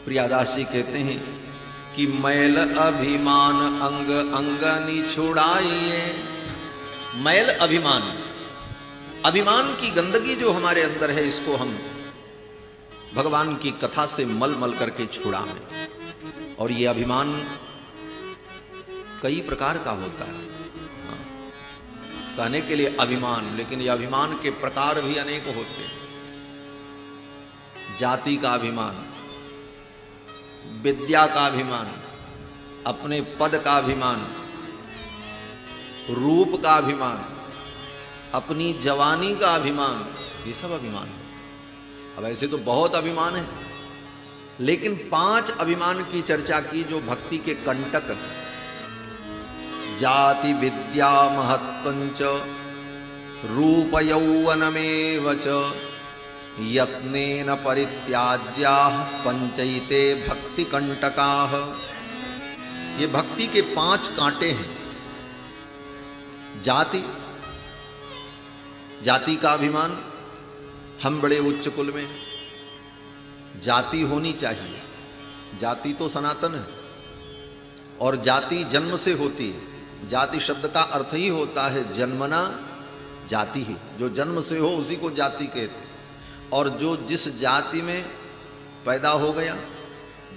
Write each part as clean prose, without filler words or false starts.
प्रियादास जी कहते हैं कि मैल अभिमान अंग अंगनी छुड़ाइए। मैल अभिमान, अभिमान की गंदगी जो हमारे अंदर है, इसको हम भगवान की कथा से मल मल करके छुड़ाएं। और ये अभिमान कई प्रकार का होता है। कहने के लिए अभिमान, लेकिन ये अभिमान के प्रकार भी अनेक होते हैं। जाति का अभिमान, विद्या का अभिमान, अपने पद का अभिमान, रूप का अभिमान, अपनी जवानी का अभिमान, ये सब अभिमान है। अब ऐसे तो बहुत अभिमान है, लेकिन 5 अभिमान की चर्चा की जो भक्ति के कंटक हैं। जाति विद्या महत्वंच रूप यौवनमेव च यत्नेन परित्याज्याः पंचैते भक्ति कंटकाः। ये भक्ति के 5 कांटे हैं। जाति, जाति का अभिमान, हम बड़े उच्च कुल में, जाति होनी चाहिए। जाति तो सनातन है और जाति जन्म से होती है। जाति शब्द का अर्थ ही होता है जन्मना जाति ही। जो जन्म से हो उसी को जाति कहते हैं। और जो जिस जाति में पैदा हो गया,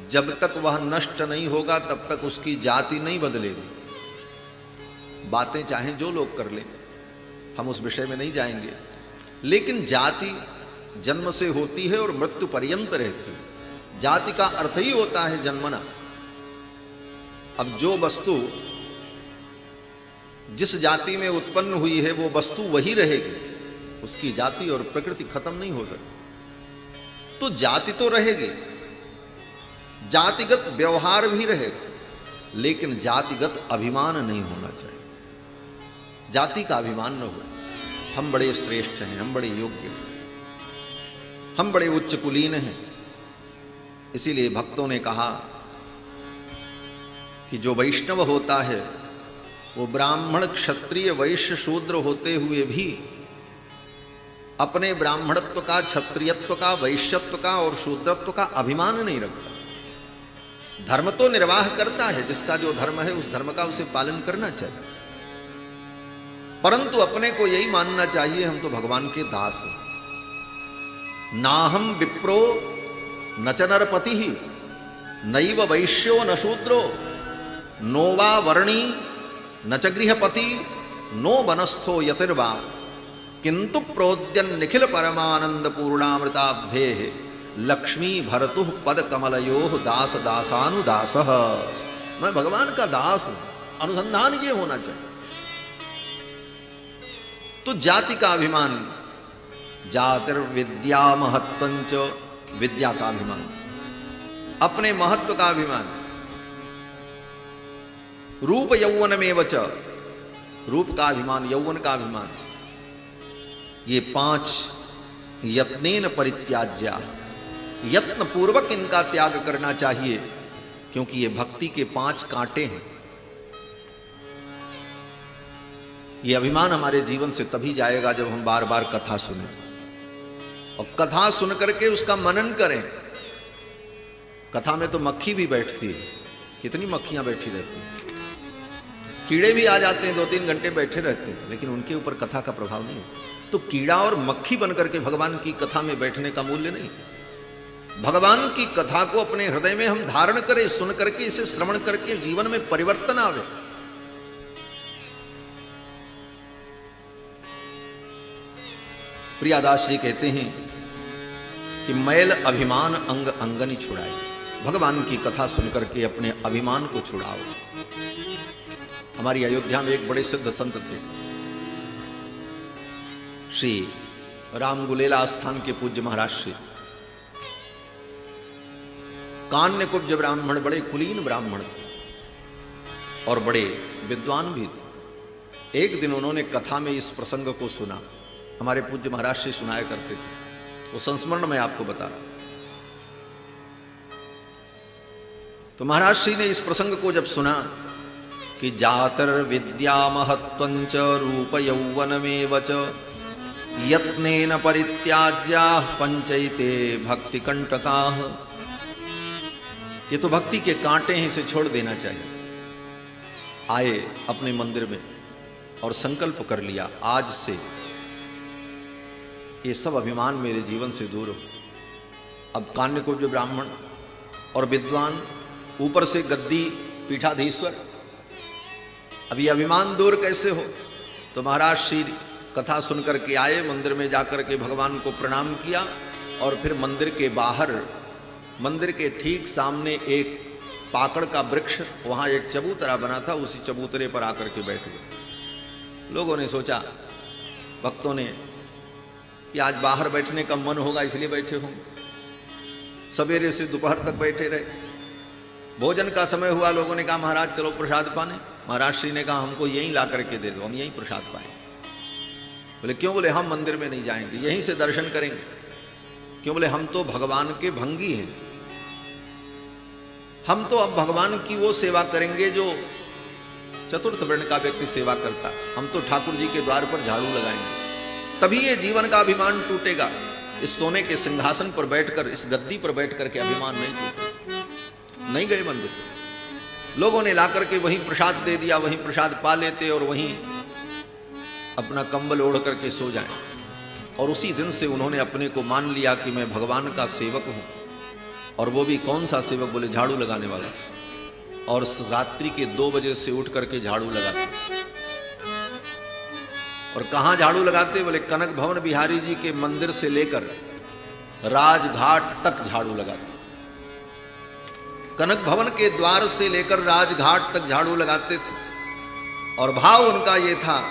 जब तक वह नष्ट नहीं होगा तब तक उसकी जाति नहीं बदलेगी। बातें चाहें जो लोग कर लें, हम उस विषय में नहीं जाएंगे। लेकिन जाति जन्म से होती है और मृत्यु पर्यंत रहती है। जाति का अर्थ ही होता है जन्मना। अब जो वस्तु जिस जाति में उत्पन्न हुई है वो वस्तु वही रहेगी, उसकी जाति और प्रकृति खत्म नहीं हो सकती। तो जाति तो रहेगी, जातिगत व्यवहार भी रहेगा, लेकिन जातिगत अभिमान नहीं होना चाहिए। जाति का अभिमान न हो, हम बड़े श्रेष्ठ हैं, हम बड़े योग्य हैं, हम बड़े उच्च कुलीन हैं। इसीलिए भक्तों ने कहा कि जो वैष्णव होता है वो ब्राह्मण क्षत्रिय वैश्य शूद्र होते हुए भी अपने ब्राह्मणत्व का, क्षत्रियत्व का, वैश्यत्व का और शूद्रत्व का अभिमान नहीं रखता। धर्म तो निर्वाह करता है, जिसका जो धर्म है उस धर्म का उसे पालन करना चाहिए, परंतु अपने को यही मानना चाहिए हम तो भगवान के दास हैं। नाहम विप्रो न च नरपति नैव वैश्यो न शूद्रो नो वा वर्णी न च गृहपति नो वनस्थो यतिर्वा किंतु प्रोद्यन निखिल परमानंद पूर्णामृताब्धे लक्ष्मी भरतु पद कमलयो दास दासानुदासः। मैं भगवान का दास हूं, अनुसंधान ये होना चाहिए। तो जाति का अभिमान, जातिर्विद्या महत्वंच, विद्या का अभिमान, अपने महत्व का अभिमान, रूप यौवनमेव च, रूप का अभिमान, यौवन का अभिमान, ये 5 यत्नेन परित्याज्या, यत्न पूर्वक इनका त्याग करना चाहिए, क्योंकि ये भक्ति के 5 कांटे हैं। ये अभिमान हमारे जीवन से तभी जाएगा जब हम बार बार कथा सुनें और कथा सुन करके उसका मनन करें। कथा में तो मक्खी भी बैठती है, कितनी मक्खियां बैठी रहती हैं, कीड़े भी आ जाते हैं, 2-3 घंटे बैठे रहते हैं, लेकिन उनके ऊपर कथा का प्रभाव नहीं होता। तो कीड़ा और मक्खी बनकर के भगवान की कथा में बैठने का मूल्य नहीं। भगवान की कथा को अपने हृदय में हम धारण करें, सुन करके, इसे श्रवण करके जीवन में परिवर्तन आवे। प्रियादास जी कहते हैं कि मैल अभिमान अंग अंगनी छुड़ाए। भगवान की कथा सुनकर के अपने अभिमान को छुड़ाओ। हमारी अयोध्या में एक बड़े सिद्ध संत थे, श्री राम गुलेला स्थान के पूज्य महाराज श्री कान्य कुब्ज ब्राह्मण, बड़े कुलीन ब्राह्मण थे और बड़े विद्वान भी थे। एक दिन उन्होंने कथा में इस प्रसंग को सुना, हमारे पूज्य महाराज श्री सुनाया करते थे, वो संस्मरण मैं आपको बता रहा। तो महाराज श्री ने इस प्रसंग को जब सुना कि जातर विद्या महत्वंच रूप यौवनमेव च यत्नेन परित्याज्याः पंचैते भक्ति कंटकाः, ये तो भक्ति के कांटे हैं, इसे छोड़ देना चाहिए। आए अपने मंदिर में और संकल्प कर लिया, आज से ये सब अभिमान मेरे जीवन से दूर हो। अब कान्यकुब्ज ब्राह्मण और विद्वान, ऊपर से गद्दी पीठाधीश्वर, अब ये अभिमान दूर कैसे हो? तो महाराज श्री कथा सुनकर के आए, मंदिर में जाकर के भगवान को प्रणाम किया और फिर मंदिर के बाहर, मंदिर के ठीक सामने एक पाकड़ का वृक्ष, वहाँ एक चबूतरा बना था, उसी चबूतरे पर आकर के बैठ गए। लोगों ने सोचा, भक्तों ने, कि आज बाहर बैठने का मन होगा इसलिए बैठे होंगे। सवेरे से दोपहर तक बैठे रहे, भोजन का समय हुआ, लोगों ने कहा महाराज चलो प्रसाद पाने। महाराज श्री ने कहा हमको यहीं ला करके दे दो, हम यहीं प्रसाद पाएंगे। बोले क्यों? बोले हम मंदिर में नहीं जाएंगे, यहीं से दर्शन करेंगे। क्यों? बोले हम तो भगवान के भंगी हैं, हम तो अब भगवान की वो सेवा करेंगे जो चतुर्थ वर्ण का व्यक्ति सेवा करता। हम तो ठाकुर जी के द्वार पर झाड़ू लगाएंगे, तभी ये जीवन का अभिमान टूटेगा। इस सोने के सिंहासन पर बैठकर, इस गद्दी पर बैठकर के अभिमान नहीं टूटेगा। नहीं गए मंदिर, लोगों ने ला करके वहीं प्रसाद दे दिया, वहीं प्रसाद पा लेते और वहीं अपना कंबल ओढ़ करके सो जाएं। और उसी दिन से उन्होंने अपने को मान लिया कि मैं भगवान का सेवक हूं। और वो भी कौन सा सेवक? बोले झाड़ू लगाने वाला। और रात्रि के 2 बजे से उठ करके झाड़ू लगाते। और कहां झाड़ू लगाते? बोले कनक भवन बिहारी जी के मंदिर से लेकर राजघाट तक झाड़ू लगाते। कनक भवन के द्वार से लेकर राजघाट तक झाड़ू लगाते थे। और भाव उनका ये था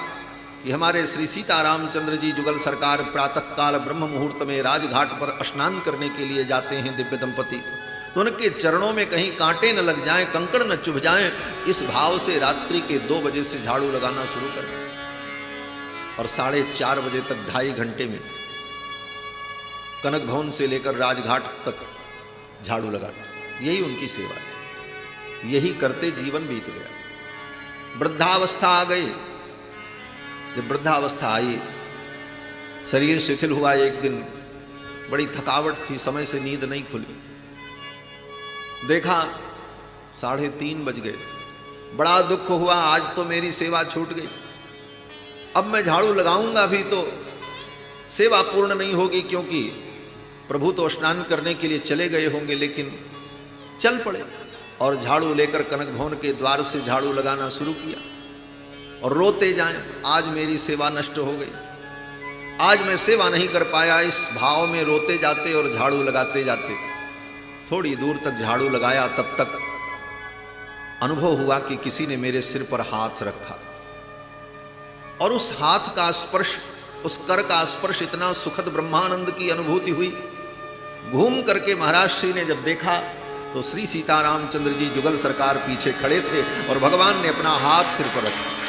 कि हमारे श्री सीतारामचंद्र जी जुगल सरकार प्रातः काल ब्रह्म मुहूर्त में राजघाट पर स्नान करने के लिए जाते हैं, दिव्य दंपति, तो उनके चरणों में कहीं कांटे न लग जाएं, कंकड़ न चुभ जाएं, इस भाव से रात्रि के 2 बजे से झाड़ू लगाना शुरू कर। और 4:30 बजे तक 2.5 घंटे में कनक भवन से लेकर राजघाट तक झाड़ू लगाते। यही उनकी सेवा थी, यही करते जीवन बीत गया। वृद्धावस्था आ गई। जब वृद्धावस्था आई, शरीर शिथिल हुआ, एक दिन बड़ी थकावट थी, समय से नींद नहीं खुली। देखा 3:30 बज गए थे। बड़ा दुख हुआ, आज तो मेरी सेवा छूट गई। अब मैं झाड़ू लगाऊंगा भी तो सेवा पूर्ण नहीं होगी, क्योंकि प्रभु तो स्नान करने के लिए चले गए होंगे। लेकिन चल पड़े और झाड़ू लेकर कनक भवन के द्वार से झाड़ू लगाना शुरू किया। और रोते जाएं, आज मेरी सेवा नष्ट हो गई, आज मैं सेवा नहीं कर पाया। इस भाव में रोते जाते और झाड़ू लगाते जाते थोड़ी दूर तक झाड़ू लगाया, तब तक अनुभव हुआ कि किसी ने मेरे सिर पर हाथ रखा। और उस हाथ का स्पर्श, उस कर का स्पर्श, इतना सुखद ब्रह्मानंद की अनुभूति हुई। घूम करके महाराज श्री ने जब देखा तो श्री सीतारामचंद्र जी जुगल सरकार पीछे खड़े थे और भगवान ने अपना हाथ सिर पर रखा।